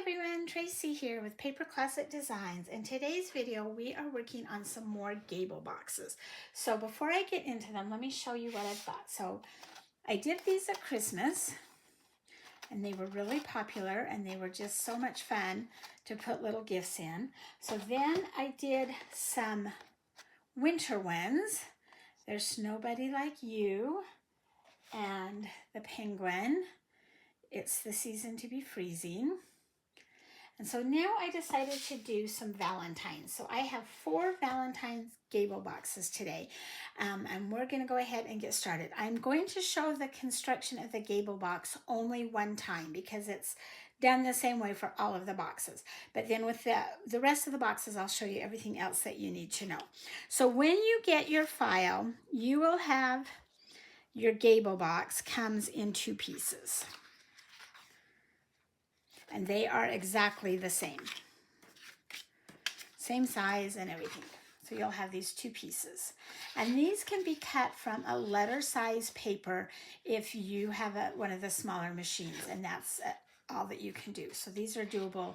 everyone, Tracy here with Paper Closet Designs. In today's video, we are working on some more gable boxes. So before I get into them, let me show you what I've got. So I did these at Christmas and they were really popular and they were just so much fun to put little gifts in. So then I did some winter ones. There's Snow Buddy Like You and the penguin. It's the season to be freezing. And so now I decided to do some Valentines. So I have 4 Valentine's Gable boxes today. And we're going to go ahead and get started. I'm going to show the construction of the gable box only one time because it's done the same way for all of the boxes. But then with the rest of the boxes, I'll show you everything else that you need to know. So when you get your file, you will have your gable box comes in 2 pieces. And they are exactly the same size and everything. So you'll have these 2 pieces. And these can be cut from a letter size paper if you have one of the smaller machines, and that's all that you can do. So these are doable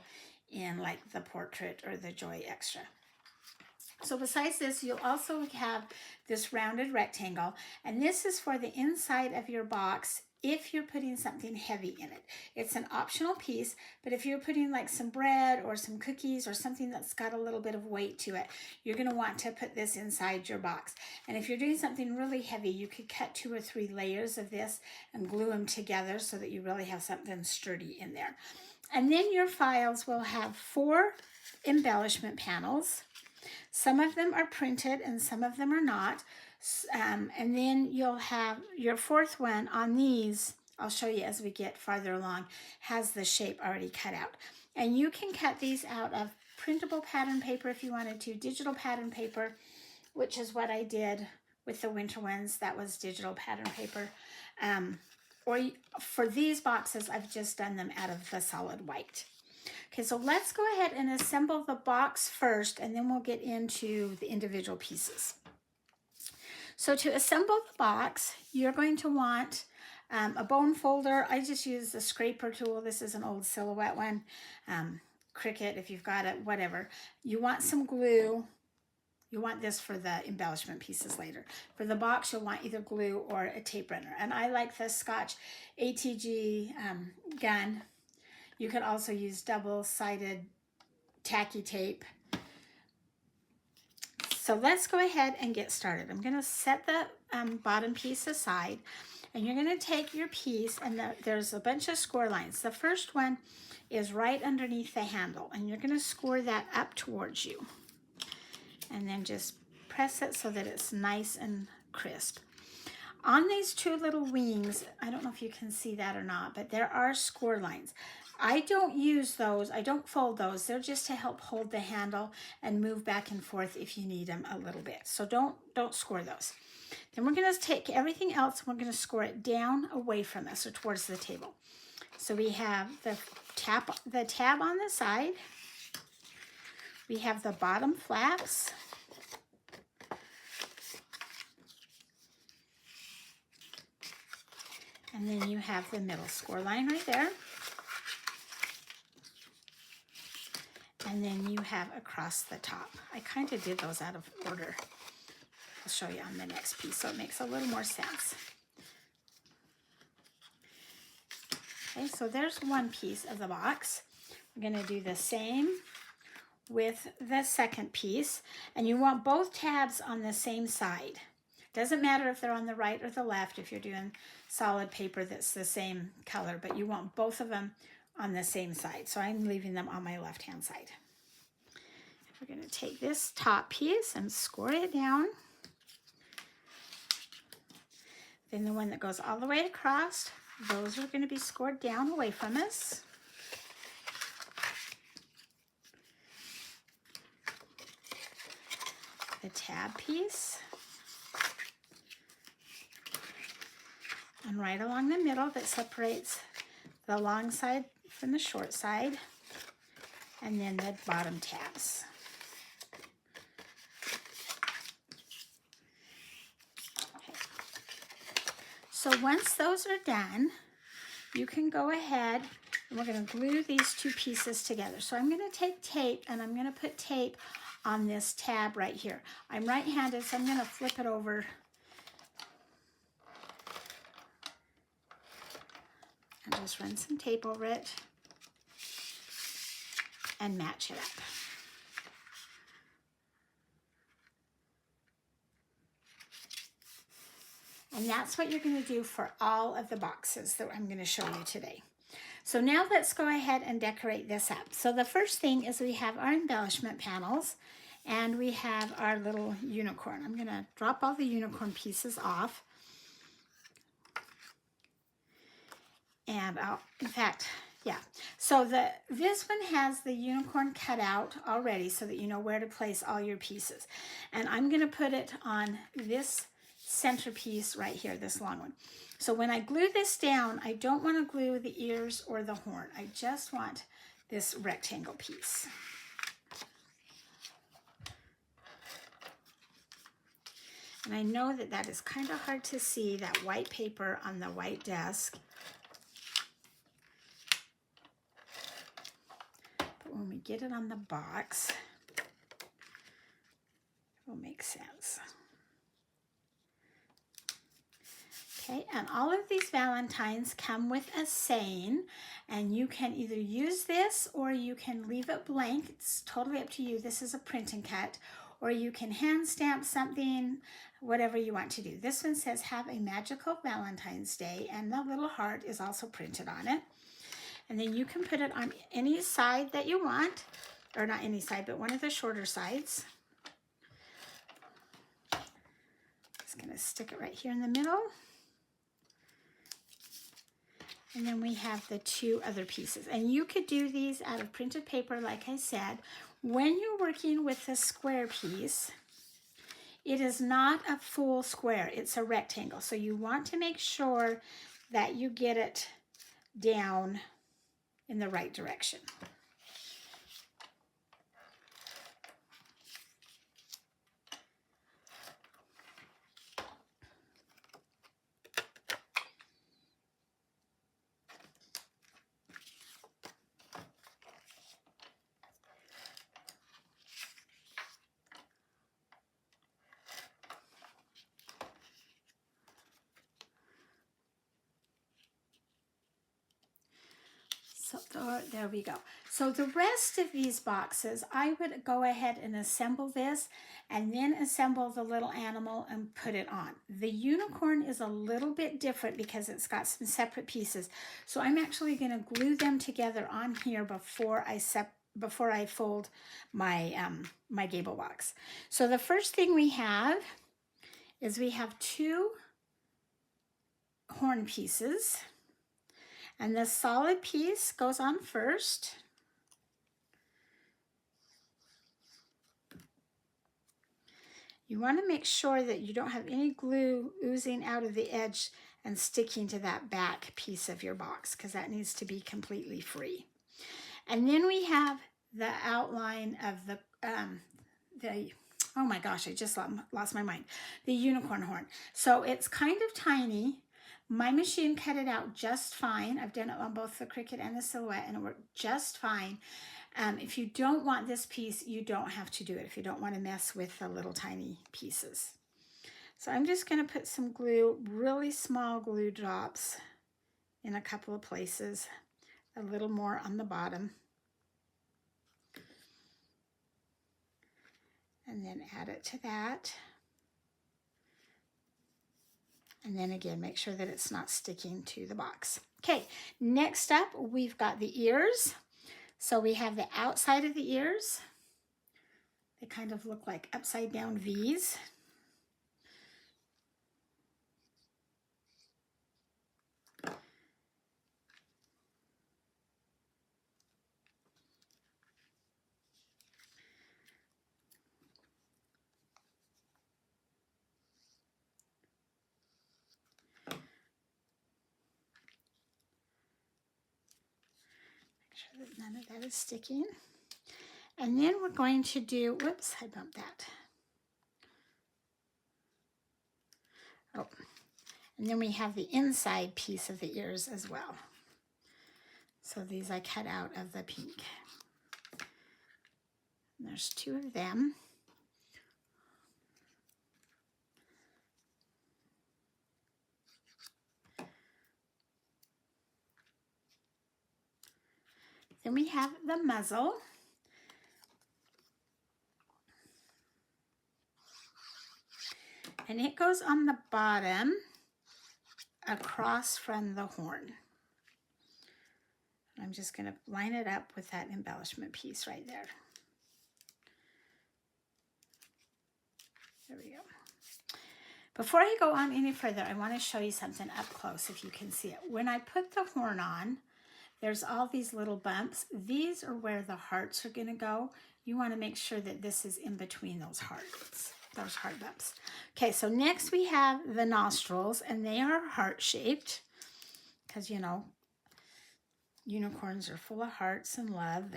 in like the Portrait or the Joy Extra. So besides this, you'll also have this rounded rectangle, and this is for the inside of your box if you're putting something heavy in it. It's an optional piece, but if you're putting like some bread or some cookies or something that's got a little bit of weight to it, you're going to want to put this inside your box. And if you're doing something really heavy, you could cut 2 or 3 layers of this and glue them together so that you really have something sturdy in there. And then your files will have 4 embellishment panels. Some of them are printed and some of them are not. And then you'll have your 4th one on these, I'll show you as we get farther along, has the shape already cut out. And you can cut these out of printable pattern paper if you wanted to, digital pattern paper, which is what I did with the winter ones. That was digital pattern paper. Or for these boxes, I've just done them out of the solid white. Okay, so let's go ahead and assemble the box first, and then we'll get into the individual pieces. So to assemble the box, you're going to want a bone folder. I just use the scraper tool. This is an old Silhouette one. Cricut, if you've got it, whatever. You want some glue. You want this for the embellishment pieces later. For the box, you'll want either glue or a tape runner. And I like the Scotch ATG gun. You could also use double-sided tacky tape. So let's go ahead and get started. I'm going to set the bottom piece aside, and you're going to take your piece, and there's a bunch of score lines. The first one is right underneath the handle, and you're going to score that up towards you. And then just press it so that it's nice and crisp. On these 2 little wings, I don't know if you can see that or not, but there are score lines. I don't use those. I don't fold those. They're just to help hold the handle and move back and forth if you need them a little bit. So don't score those. Then we're going to take everything else and we're going to score it down away from us or towards the table. So we have the tab on the side. We have the bottom flaps. And then you have the middle score line right there. And then you have across the top. I kind of did those out of order. I'll show you on the next piece so it makes a little more sense. Okay, so there's one piece of the box. We're going to do the same with the second piece. And you want both tabs on the same side. Doesn't matter if they're on the right or the left if you're doing solid paper that's the same color, but you want both of them on the same side. So I'm leaving them on my left-hand side. We're going to take this top piece and score it down. Then the one that goes all the way across, those are going to be scored down away from us. The tab piece. And right along the middle that separates the long side from the short side, and then the bottom tabs. Okay. So once those are done, you can go ahead And we're going to glue these two pieces together. So I'm going to take tape and I'm going to put tape on this tab right here. I'm right-handed, so I'm going to flip it over and just run some tape over it and match it up. And that's what you're going to do for all of the boxes that I'm going to show you today. So now let's go ahead and decorate this up. So the first thing is we have our embellishment panels and we have our little unicorn. I'm going to drop all the unicorn pieces off. And in fact, yeah. So this one has the unicorn cut out already so that you know where to place all your pieces. And I'm going to put it on this centerpiece right here, this long one. So when I glue this down, I don't want to glue the ears or the horn. I just want this rectangle piece. And I know that that is kind of hard to see, that white paper on the white desk. But when we get it on the box, it will make sense. Okay, and all of these Valentines come with a saying, and you can either use this or you can leave it blank. It's totally up to you. This is a print and cut, or you can hand stamp something, whatever you want to do. This one says, "Have a magical Valentine's Day," and the little heart is also printed on it. And then you can put it on any side that you want, or not any side, but one of the shorter sides. Just gonna stick it right here in the middle. And then we have the two other pieces. And you could do these out of printed paper, like I said. When you're working with the square piece, it is not a full square, it's a rectangle. So you want to make sure that you get it down in the right direction. So there we go. So the rest of these boxes, I would go ahead and assemble this and then assemble the little animal and put it on. The unicorn is a little bit different because it's got some separate pieces. So I'm actually going to glue them together on here before I fold my, my gable box. So the first thing we have is we have two horn pieces. And the solid piece goes on first. You want to make sure that you don't have any glue oozing out of the edge and sticking to that back piece of your box, because that needs to be completely free. And then we have the outline of the oh my gosh, I just lost my mind. The unicorn horn. So it's kind of tiny. My machine cut it out just fine. I've done it on both the Cricut and the Silhouette, and it worked just fine. If you don't want this piece, you don't have to do it if you don't want to mess with the little tiny pieces. So I'm just going to put some glue, really small glue drops in a couple of places, a little more on the bottom. And then add it to that. And then again, make sure that it's not sticking to the box. Okay, next up, we've got the ears. So we have the outside of the ears. They kind of look like upside down V's. Sure that none of that is sticking. And then we're going to do, whoops, I bumped that. Oh, and then we have the inside piece of the ears as well. So these I cut out of the pink. And there's 2 of them. Then we have the muzzle. And it goes on the bottom across from the horn. I'm just going to line it up with that embellishment piece right there. There we go. Before I go on any further, I want to show you something up close if you can see it. When I put the horn on, there's all these little bumps. These are where the hearts are going to go. You want to make sure that this is in between those hearts, those heart bumps. Okay, so next we have the nostrils, and they are heart-shaped because, you know, unicorns are full of hearts and love.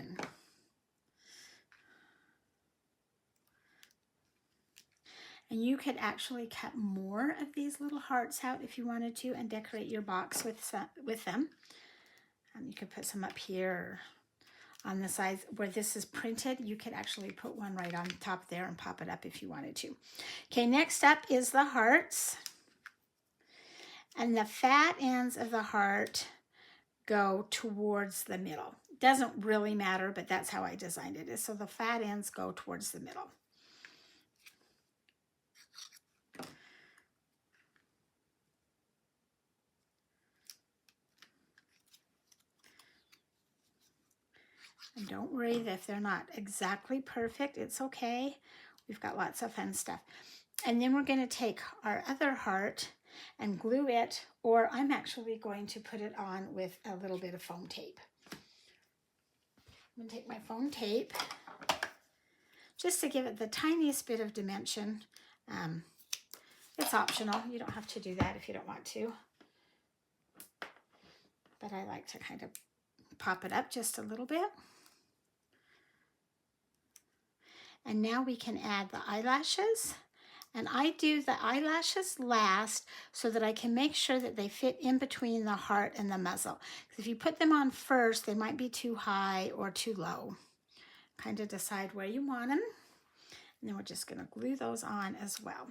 And you could actually cut more of these little hearts out if you wanted to and decorate your box with them. You could put some up here on the sides where this is printed. You could actually put one right on top there and pop it up if you wanted to. Okay, next up is the hearts. And the fat ends of the heart go towards the middle. Doesn't really matter, but that's how I designed it. So the fat ends go towards the middle. And don't worry that if they're not exactly perfect, it's okay. We've got lots of fun stuff. And then we're going to take our other heart and glue it, or I'm actually going to put it on with a little bit of foam tape. I'm going to take my foam tape just to give it the tiniest bit of dimension. It's optional. You don't have to do that if you don't want to. But I like to kind of pop it up just a little bit. And now we can add the eyelashes. And I do the eyelashes last so that I can make sure that they fit in between the heart and the muzzle. Because if you put them on first, they might be too high or too low. Kind of decide where you want them. And then we're just going to glue those on as well.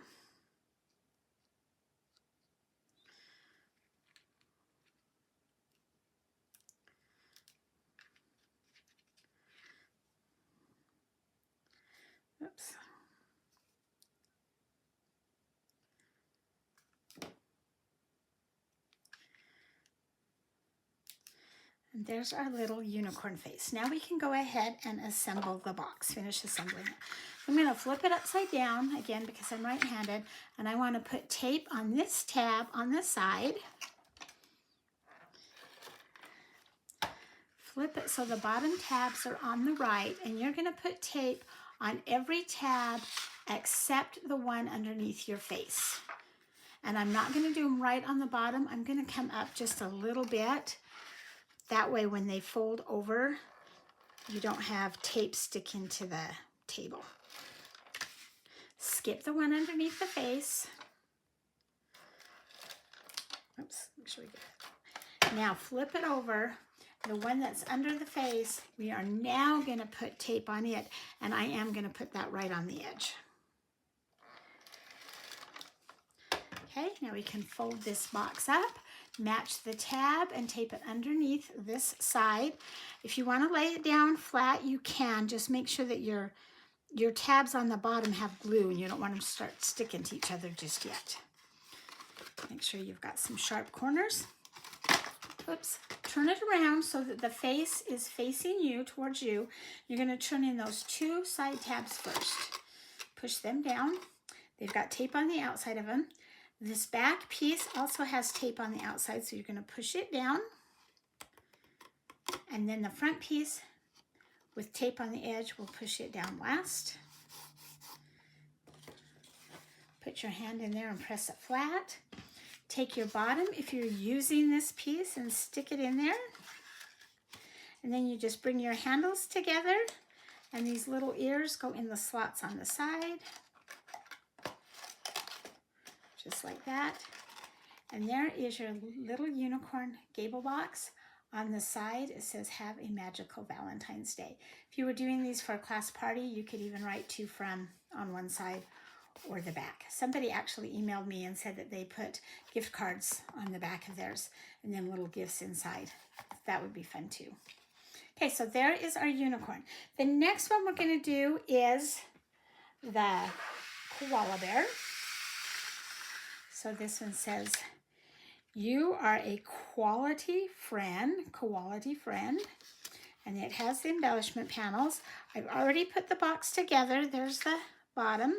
Oops. And there's our little unicorn face. Now we can go ahead and assemble the box, finish assembling it. I'm going to flip it upside down, again, because I'm right-handed, and I want to put tape on this tab on the side. Flip it so the bottom tabs are on the right, and you're going to put tape on every tab except the one underneath your face. And I'm not going to do them right on the bottom. I'm going to come up just a little bit. That way when they fold over, you don't have tape sticking to the table. Skip the one underneath the face. Oops, make sure we get it. Now flip it over. The one that's under the face, we are now going to put tape on it, and I am going to put that right on the edge. Okay, now we can fold this box up, match the tab, and tape it underneath this side. If you want to lay it down flat, you can. Just make sure that your tabs on the bottom have glue, and you don't want them to start sticking to each other just yet. Make sure you've got some sharp corners. Oops. Turn it around so that the face is facing you, towards you. You're going to turn in those 2 side tabs first. Push them down. They've got tape on the outside of them. This back piece also has tape on the outside, so you're going to push it down. And then the front piece with tape on the edge, we'll push it down last. Put your hand in there and press it flat. Take your bottom, if you're using this piece, and stick it in there. And then you just bring your handles together, and these little ears go in the slots on the side. Just like that. And there is your little unicorn gable box On the side, it says, "Have a magical Valentine's Day." If you were doing these for a class party, you could even write "to" from on one side or the back. Somebody actually emailed me and said that they put gift cards on the back of theirs and then little gifts inside. That would be fun too. Okay, so there is our unicorn. The next one we're going to do is the Koala Bear. So this one says, "You are a quality friend," and it has the embellishment panels. I've already put the box together. There's the bottom.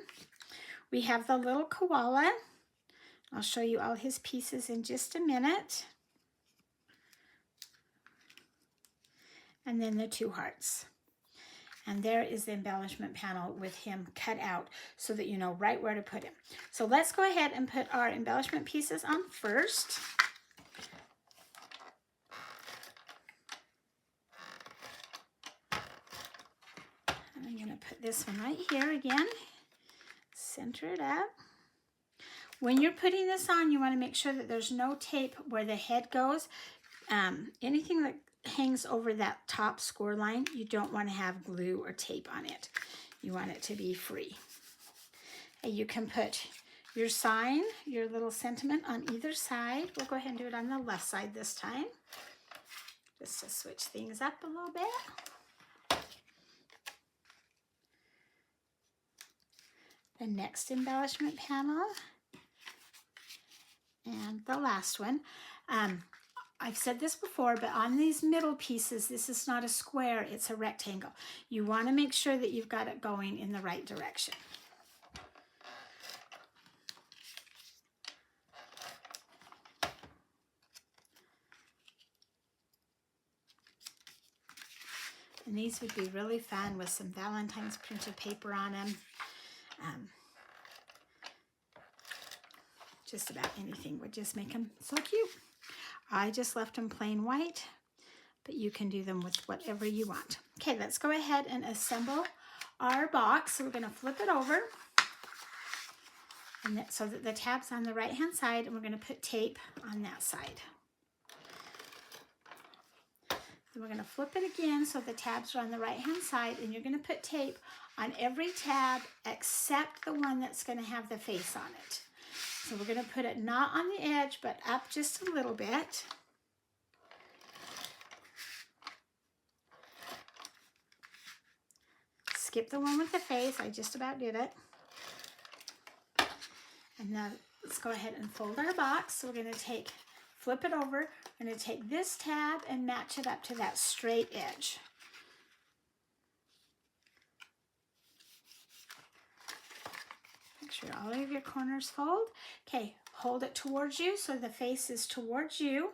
We have the little koala. I'll show you all his pieces in just a minute. And then the 2 hearts. And there is the embellishment panel with him cut out so that you know right where to put him. So let's go ahead and put our embellishment pieces on first. And I'm going to put this one right here again. Center it up. When you're putting this on, you want to make sure that there's no tape where the head goes. Anything that hangs over that top score line, you don't want to have glue or tape on it. You want it to be free. And you can put your sign, your little sentiment on either side. We'll go ahead and do it on the left side this time, just to switch things up a little bit. The next embellishment panel and the last one. I've said this before, but on these middle pieces, this is not a square, it's a rectangle. You want to make sure that you've got it going in the right direction. And these would be really fun with some Valentine's printed paper on them. Just about anything would just make them so cute. I just left them plain white, but you can do them with whatever you want. Okay, let's go ahead and assemble our box. So we're going to flip it over and so that the tab's on the right hand side, and we're going to put tape on that side. Then we're going to flip it again so the tabs are on the right hand side, and you're going to put tape on every tab except the one that's going to have the face on it. So we're going to put it not on the edge, but up just a little bit. Skip the one with the face. I just about did it. And now let's go ahead and fold our box. So we're going to flip it over. We're going to take this tab and match it up to that straight edge. Make sure all of your corners fold. Okay, hold it towards you so the face is towards you.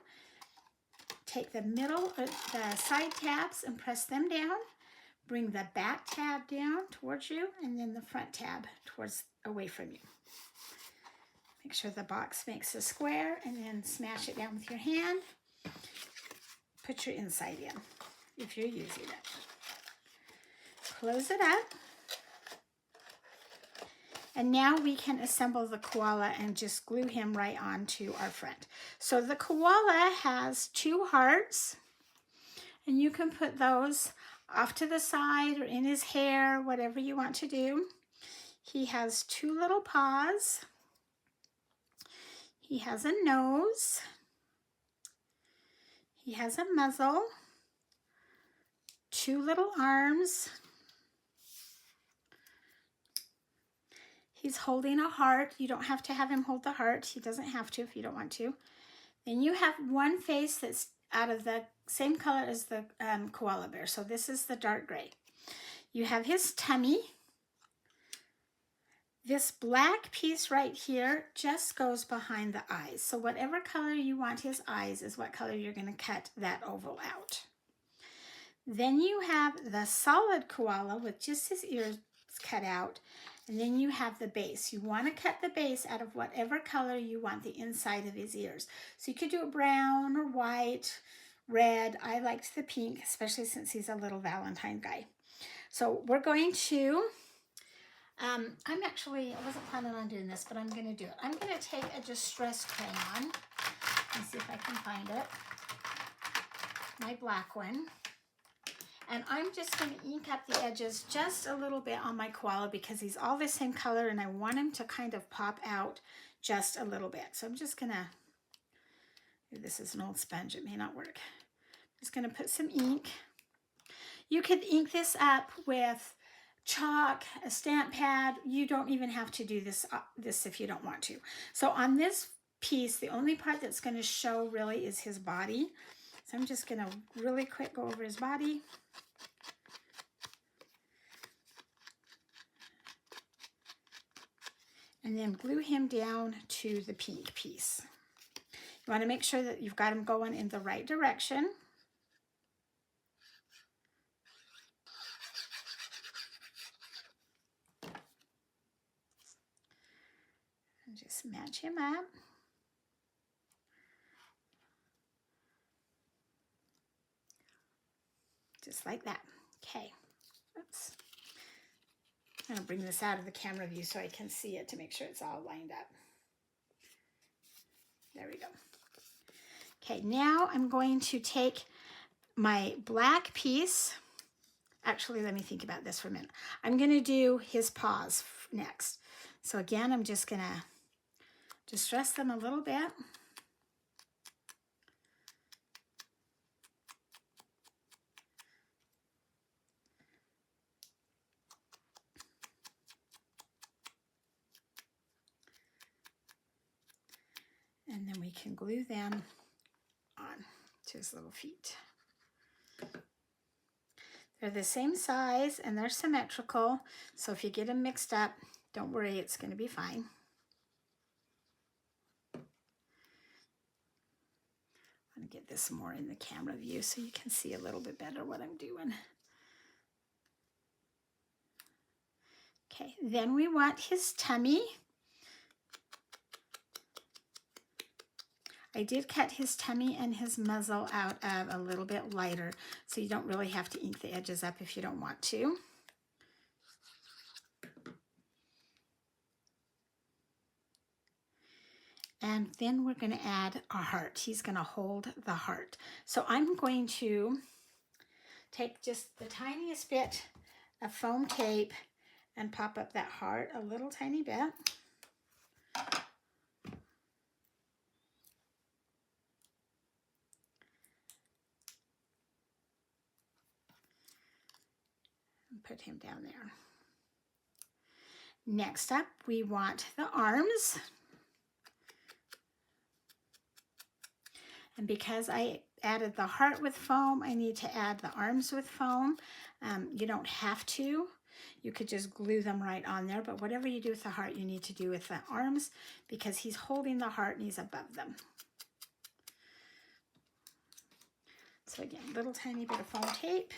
Take the middle, the side tabs and press them down. Bring the back tab down towards you, and then the front tab away from you. Make sure the box makes a square, and then smash it down with your hand. Put your inside in if you're using it. Close it up. And now we can assemble the koala and just glue him right onto our front. So the koala has 2 hearts, and you can put those off to the side or in his hair, whatever you want to do. He has 2 little paws. He has a nose. He has a muzzle. 2 little arms. He's holding a heart. You don't have to have him hold the heart. He doesn't have to if you don't want to. Then you have one face that's out of the same color as the koala bear. So this is the dark gray. You have his tummy. This black piece right here just goes behind the eyes. So whatever color you want his eyes is what color you're going to cut that oval out. Then you have the solid koala with just his ears cut out. And then you have the base. You want to cut the base out of whatever color you want the inside of his ears. So you could do it brown or white, red. I liked the pink, especially since he's a little Valentine guy. So we're going to, I wasn't planning on doing this, but I'm going to do it. I'm going to take a distress crayon. Let me see if I can find it. my black one. And I'm just going to ink up the edges just a little bit on my koala because he's all the same color and I want him to kind of pop out just a little bit. So I'm just going to, this is an old sponge, it may not work. Just going to put some ink. You could ink this up with chalk, a stamp pad. You don't even have to do this if you don't want to. So on this piece, the only part that's going to show really is his body. So I'm just going to really quick go over his body. And then glue him down to the pink piece. You want to make sure that you've got him going in the right direction. And just match him up. Just like that. Okay. Oops. I'm going to bring this out of the camera view so I can see it to make sure it's all lined up. There we go. Okay, now I'm going to take my black piece. Actually, let me think about this for a minute. I'm going to do his paws next. So again, I'm just going to distress them a little bit. And then we can glue them on to his little feet. They're the same size and they're symmetrical. So if you get them mixed up, don't worry, it's going to be fine. I'm going to get this more in the camera view so you can see a little bit better what I'm doing. Okay, then we want his tummy. I did cut his tummy and his muzzle out of a little bit lighter, so you don't really have to ink the edges up if you don't want to. And then we're going to add a heart. He's going to hold the heart. So I'm going to take just the tiniest bit of foam tape and pop up that heart a little tiny bit. Put him down there. Next up, we want the arms. And because I added the heart with foam, I need to add the arms with foam. You don't have to. You could just glue them right on there, but whatever you do with the heart, you need to do with the arms because he's holding the heart and he's above them. So again, little tiny bit of foam tape.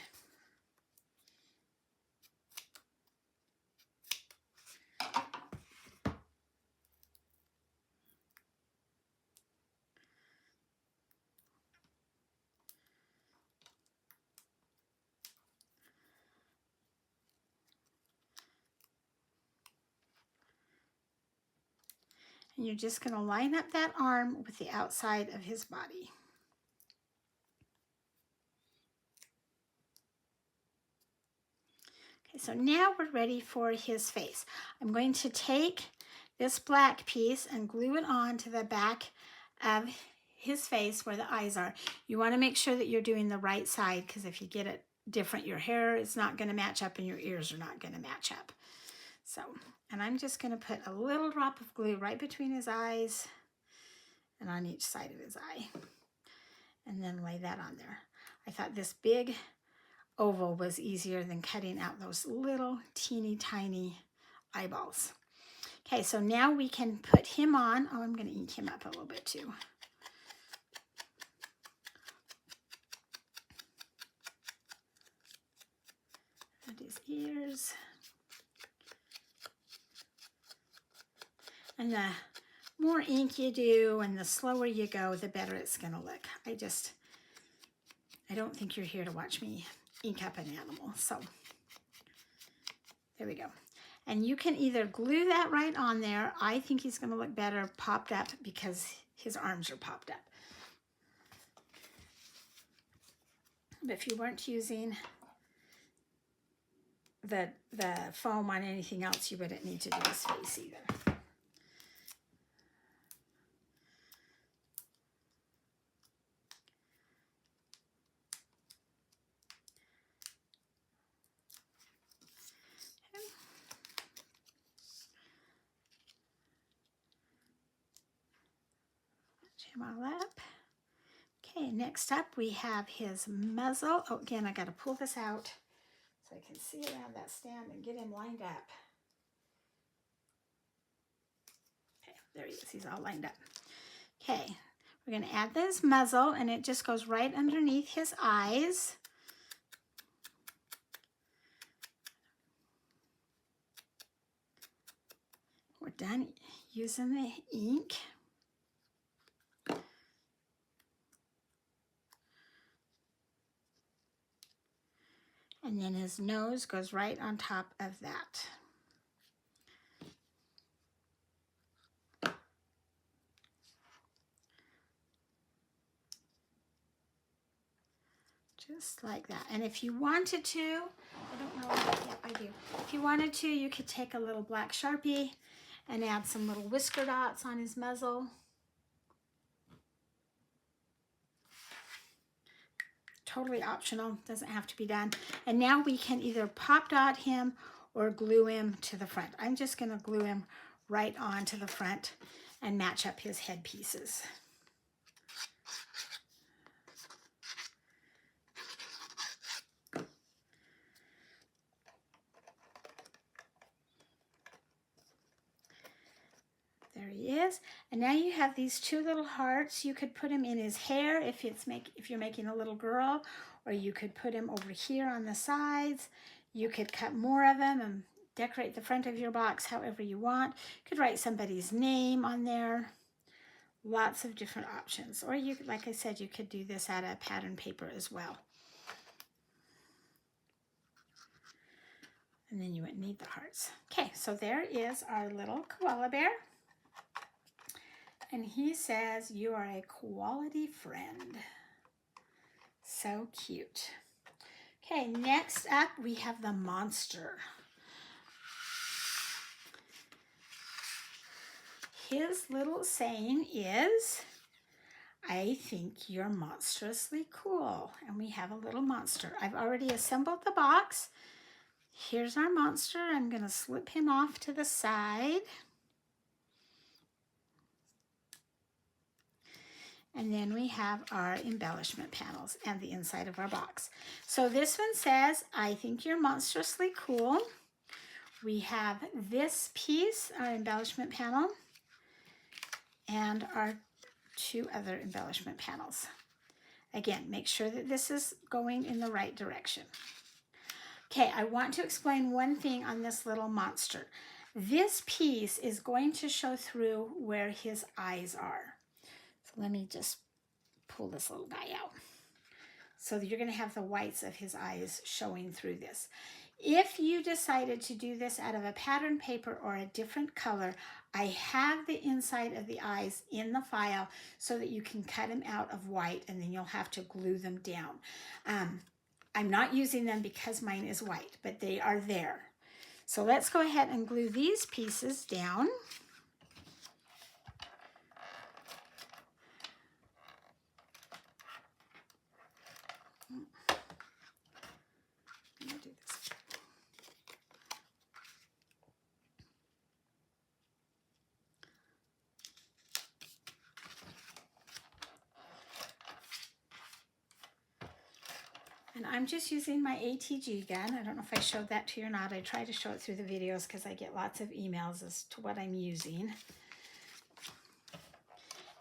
And you're just going to line up that arm with the outside of his body. Okay, so now we're ready for his face. I'm going to take this black piece and glue it on to the back of his face where the eyes are. You want to make sure that you're doing the right side because if you get it different, your hair is not going to match up and your ears are not going to match up. So, and I'm just going to put a little drop of glue right between his eyes and on each side of his eye. And then lay that on there. I thought this big oval was easier than cutting out those little teeny tiny eyeballs. Okay, so now we can put him on. Oh, I'm going to ink him up a little bit too. And his ears. And the more ink you do and the slower you go, the better it's going to look. I don't think you're here to watch me ink up an animal. So there we go. And you can either glue that right on there. I think he's going to look better popped up because his arms are popped up. But if you weren't using the foam on anything else, you wouldn't need to do his face either. Him all up. Okay, next up we have his muzzle. Oh, again, I got to pull this out so I can see around that stand and get him lined up. Okay, there he is. He's all lined up. Okay, we're going to add this muzzle, and it just goes right underneath his eyes. We're done using the ink. And then his nose goes right on top of that. Just like that. And if you wanted to, I don't know, yeah, I do. If you wanted to, you could take a little black Sharpie and add some little whisker dots on his muzzle. Totally optional, doesn't have to be done. And now we can either pop dot him or glue him to the front. I'm just going to glue him right onto the front and match up his head pieces. There he is. And now you have these two little hearts. You could put him in his hair if you're making a little girl, or you could put him over here on the sides. You could cut more of them and decorate the front of your box however you want. You could write somebody's name on there. Lots of different options. Or you, like I said, you could do this out of pattern paper as well. And then you wouldn't need the hearts. Okay, so there is our little koala bear. And he says, "You are a quality friend." So cute. Okay, next up we have the monster. His little saying is, "I think you're monstrously cool." And we have a little monster. I've already assembled the box. Here's our monster. I'm going to slip him off to the side. And then we have our embellishment panels and the inside of our box. So this one says, "I think you're monstrously cool." We have this piece, our embellishment panel, and our two other embellishment panels. Again, make sure that this is going in the right direction. Okay, I want to explain one thing on this little monster. This piece is going to show through where his eyes are. So let me just pull this little guy out. So you're going to have the whites of his eyes showing through this. If you decided to do this out of a pattern paper or a different color, I have the inside of the eyes in the file so that you can cut them out of white, and then you'll have to glue them down. I'm not using them because mine is white, but they are there. So let's go ahead and glue these pieces down. And I'm just using my ATG gun. I don't know if I showed that to you or not. I try to show it through the videos because I get lots of emails as to what I'm using.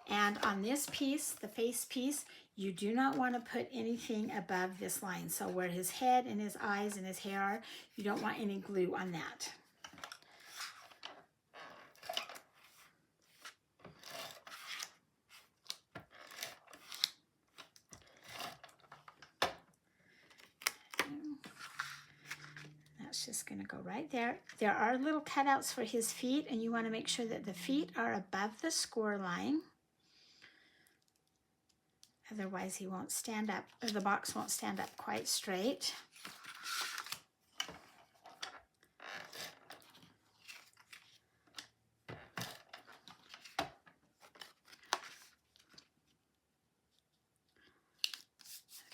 And on this piece, the face piece, you do not want to put anything above this line. So where his head and his eyes and his hair are, you don't want any glue on that. That's just going to go right there. There are little cutouts for his feet, and you want to make sure that the feet are above the score line. Otherwise he won't stand up, or the box won't stand up quite straight.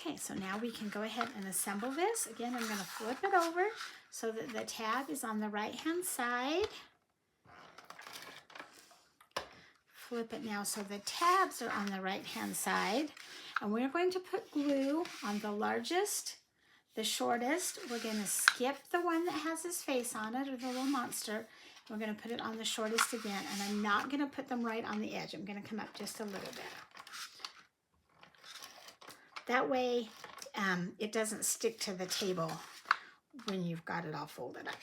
Okay, so now we can go ahead and assemble this. Again, I'm going to flip it over so that the tab is on the right-hand side. Flip it now so the tabs are on the right-hand side. And we're going to put glue on the largest, the shortest. We're going to skip the one that has his face on it, or the little monster. We're going to put it on the shortest again. And I'm not going to put them right on the edge. I'm going to come up just a little bit. That way it doesn't stick to the table when you've got it all folded up,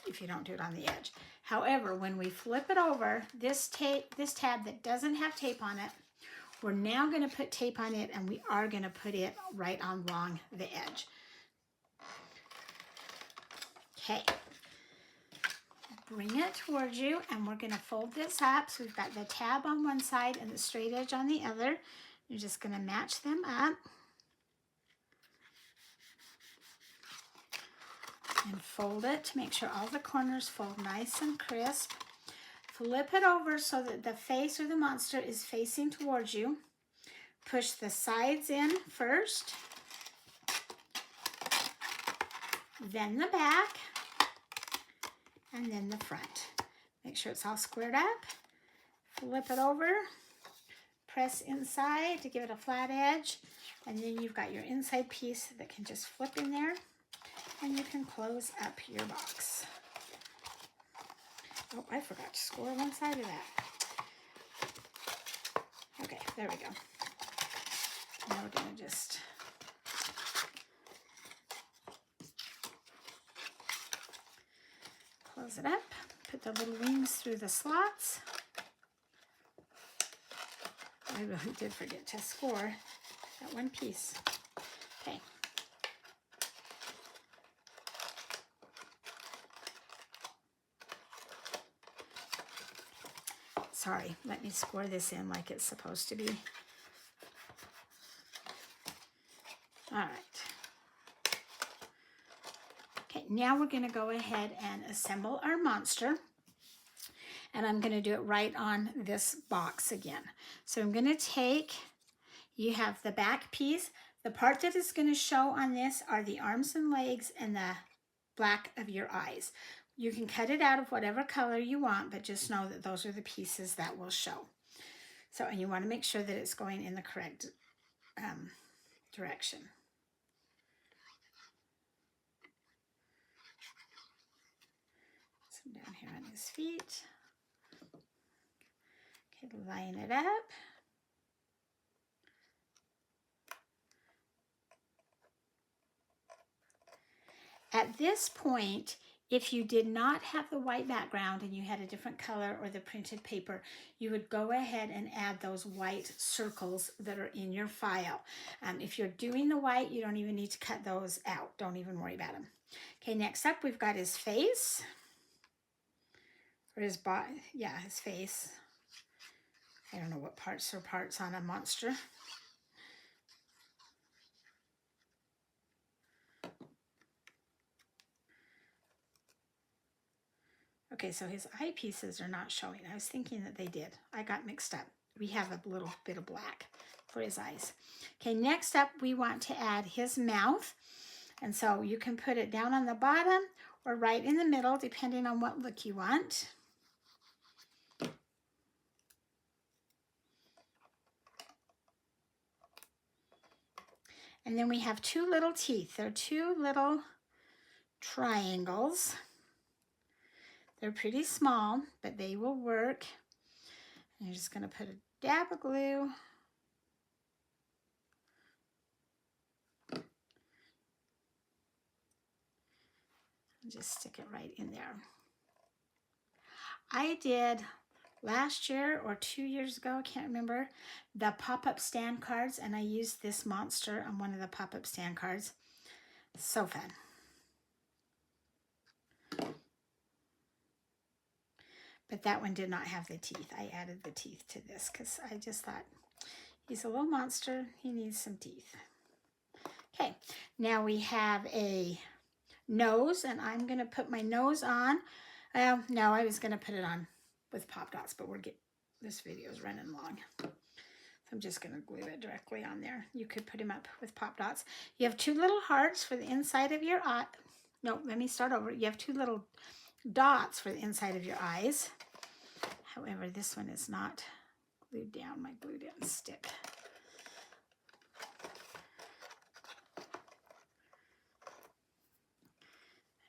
if you don't do it on the edge. However, when we flip it over, this tab that doesn't have tape on it, we're now going to put tape on it, and we are going to put it right along the edge. Okay. Bring it towards you, and we're going to fold this up. So we've got the tab on one side and the straight edge on the other. You're just going to match them up. And fold it to make sure all the corners fold nice and crisp. Flip it over so that the face or the monster is facing towards you. Push the sides in first, then the back, and then the front. Make sure it's all squared up. Flip it over. Press inside to give it a flat edge, and then you've got your inside piece that can just flip in there, and you can close up your box. Oh, I forgot to score one side of that. Okay, there we go. Now we're going to just close it up, put the little wings through the slots. I really did forget to score that one piece. Okay. Sorry, let me score this in like it's supposed to be. All right. Okay, now we're going to go ahead and assemble our monster. And I'm going to do it right on this box again. So I'm going to take, you have the back piece. The part that is going to show on this are the arms and legs and the black of your eyes. You can cut it out of whatever color you want, but just know that those are the pieces that will show. So, and you want to make sure that it's going in the correct direction. So down here on his feet. Okay, line it up. At this point, if you did not have the white background and you had a different color or the printed paper, you would go ahead and add those white circles that are in your file. If you're doing the white, you don't even need to cut those out. Don't even worry about them. Okay, next up we've got his face. Or his body, yeah, his face. I don't know what parts are parts on a monster. Okay, so his eyepieces are not showing. I was thinking that they did. I got mixed up. We have a little bit of black for his eyes. Okay, next up we want to add his mouth. And so you can put it down on the bottom or right in the middle, depending on what look you want. And then we have two little teeth. They're two little triangles. They're pretty small, but they will work. And you're just going to put a dab of glue. And just stick it right in there. I did last year or 2 years ago, I can't remember, the pop-up stand cards, and I used this monster on one of the pop-up stand cards. So fun. But that one did not have the teeth. I added the teeth to this because I just thought He's a little monster. He needs some teeth. Okay, now we have a nose, and I'm going to put my nose on. Well, no, I was going to put it on with pop dots, but this video is running long. So I'm just going to glue it directly on there. You could put him up with pop dots. You have 2 little hearts for the inside of your eye. No, let me start over. You have 2 little dots for the inside of your eyes. However, this one is not glued down. My glue didn't stick.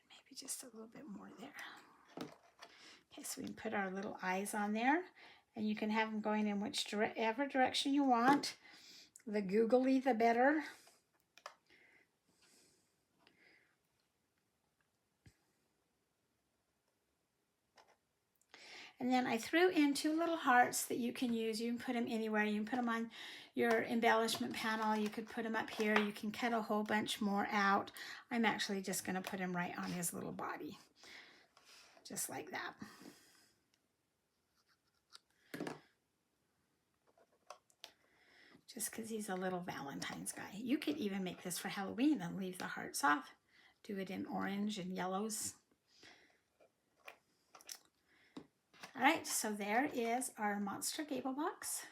Maybe just a little bit more there. Okay, so we can put our little eyes on there, and you can have them going in whichever direction you want. The googly, the better. And then I threw in 2 little hearts that you can use. You can put them anywhere. You can put them on your embellishment panel. You could put them up here. You can cut a whole bunch more out. I'm actually just going to put him right on his little body. Just like that. Just because he's a little Valentine's guy. You could even make this for Halloween and leave the hearts off. Do it in orange and yellows. All right, so there is our Monster Gable box.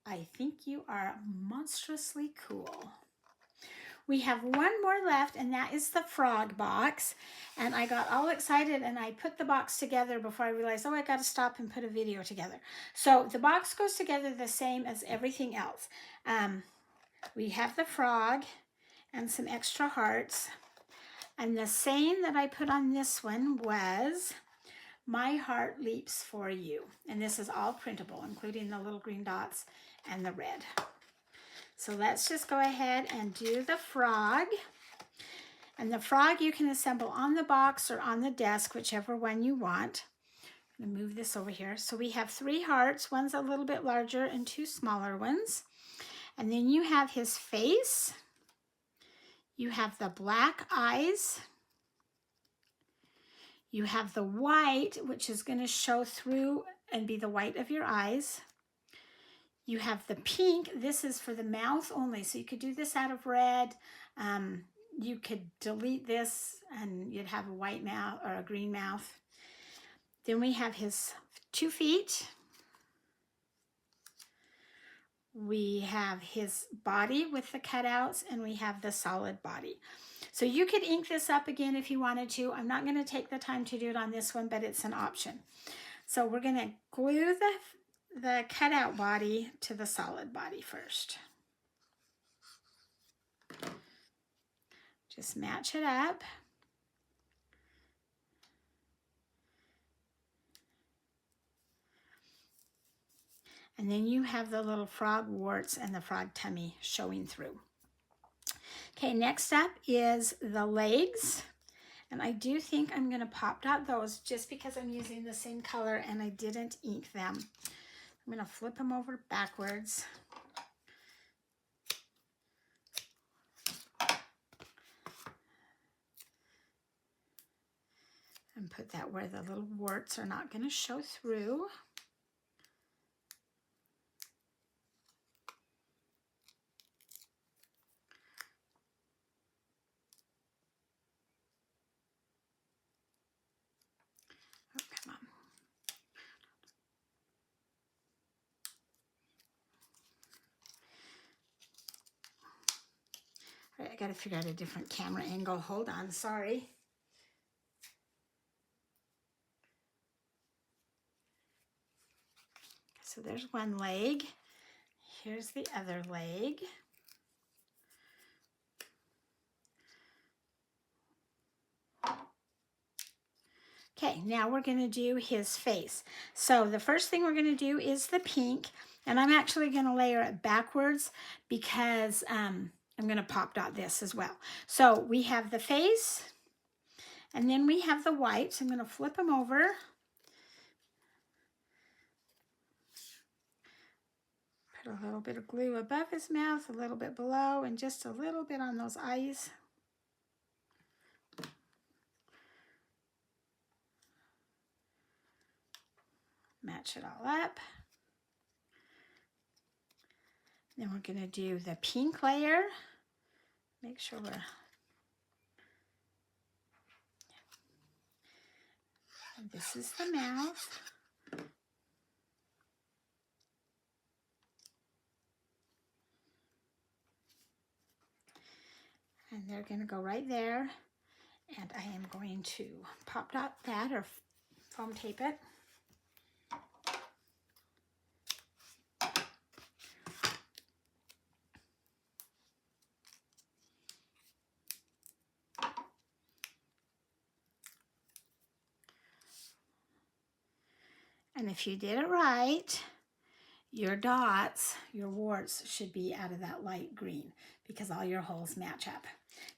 I think you are monstrously cool. We have one more left, and that is the frog box. And I got all excited, and I put the box together before I realized, oh, I got to stop and put a video together. So the box goes together the same as everything else. We have the frog and some extra hearts. And the saying that I put on this one was, "My heart leaps for you." And this is all printable, including the little green dots and the red. So let's just go ahead and do the frog. And the frog you can assemble on the box or on the desk, whichever one you want. I'm going to move this over here. So we have 3 hearts. One's a little bit larger and 2 smaller ones. And then you have his face. You have the black eyes. You have the white, which is going to show through and be the white of your eyes. You have the pink. This is for the mouth only, so you could do this out of red. You could delete this and you'd have a white mouth or a green mouth. Then we have his 2 feet. We have his body with the cutouts, and we have the solid body. So you could ink this up again if you wanted to. I'm not going to take the time to do it on this one, but it's an option. So we're going to glue the cutout body to the solid body first. Just match it up. And then you have the little frog warts and the frog tummy showing through. Okay, next up is the legs. And I do think I'm going to pop dot those just because I'm using the same color and I didn't ink them. I'm going to flip them over backwards. And put that where the little warts are not going to show through. Oh, come on. All right, I got to figure out a different camera angle. Hold on, sorry. So there's one leg. Here's the other leg. Okay, now we're going to do his face. So the first thing we're going to do is the pink, and I'm actually going to layer it backwards because I'm going to pop dot this as well. So we have the face, and then we have the white. So I'm going to flip them over. Put a little bit of glue above his mouth, a little bit below, and just a little bit on those eyes. Match it all up. Then we're going to do the pink layer. Make sure we're... And this is the mouth. And they're going to go right there. And I am going to pop dot that or foam tape it. And if you did it right, your dots, your warts should be out of that light green because all your holes match up.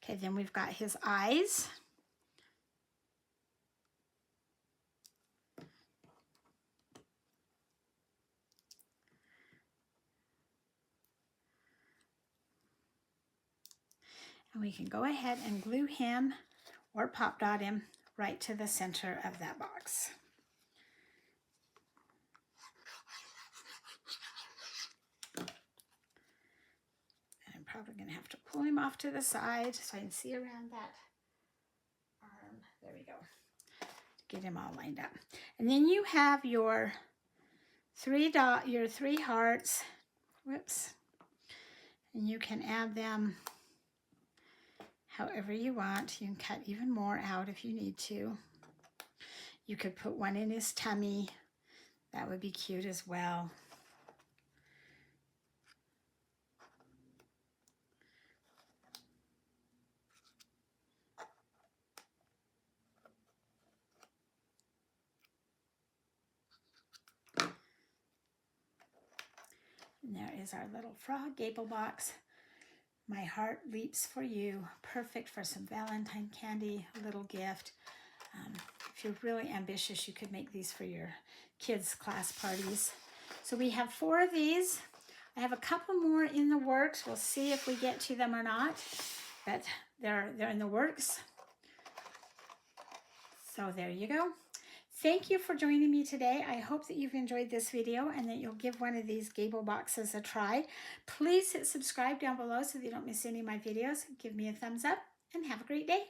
Okay, then we've got his eyes. And we can go ahead and glue him or pop dot him right to the center of that box. Probably going to have to pull him off to the side so I can see around that arm. There we go. Get him all lined up. And then you have your three hearts. Whoops. And you can add them however you want. You can cut even more out if you need to. You could put one in his tummy. That would be cute as well. And there is our little frog gable box. My heart leaps for you. Perfect for some Valentine candy, a little gift. If you're really ambitious, you could make these for your kids' class parties. So we have 4 of these. I have a couple more in the works. We'll see if we get to them or not, but they're in the works. So there you go. Thank you for joining me today. I hope that you've enjoyed this video and that you'll give one of these gable boxes a try. Please hit subscribe down below so that you don't miss any of my videos. Give me a thumbs up and have a great day.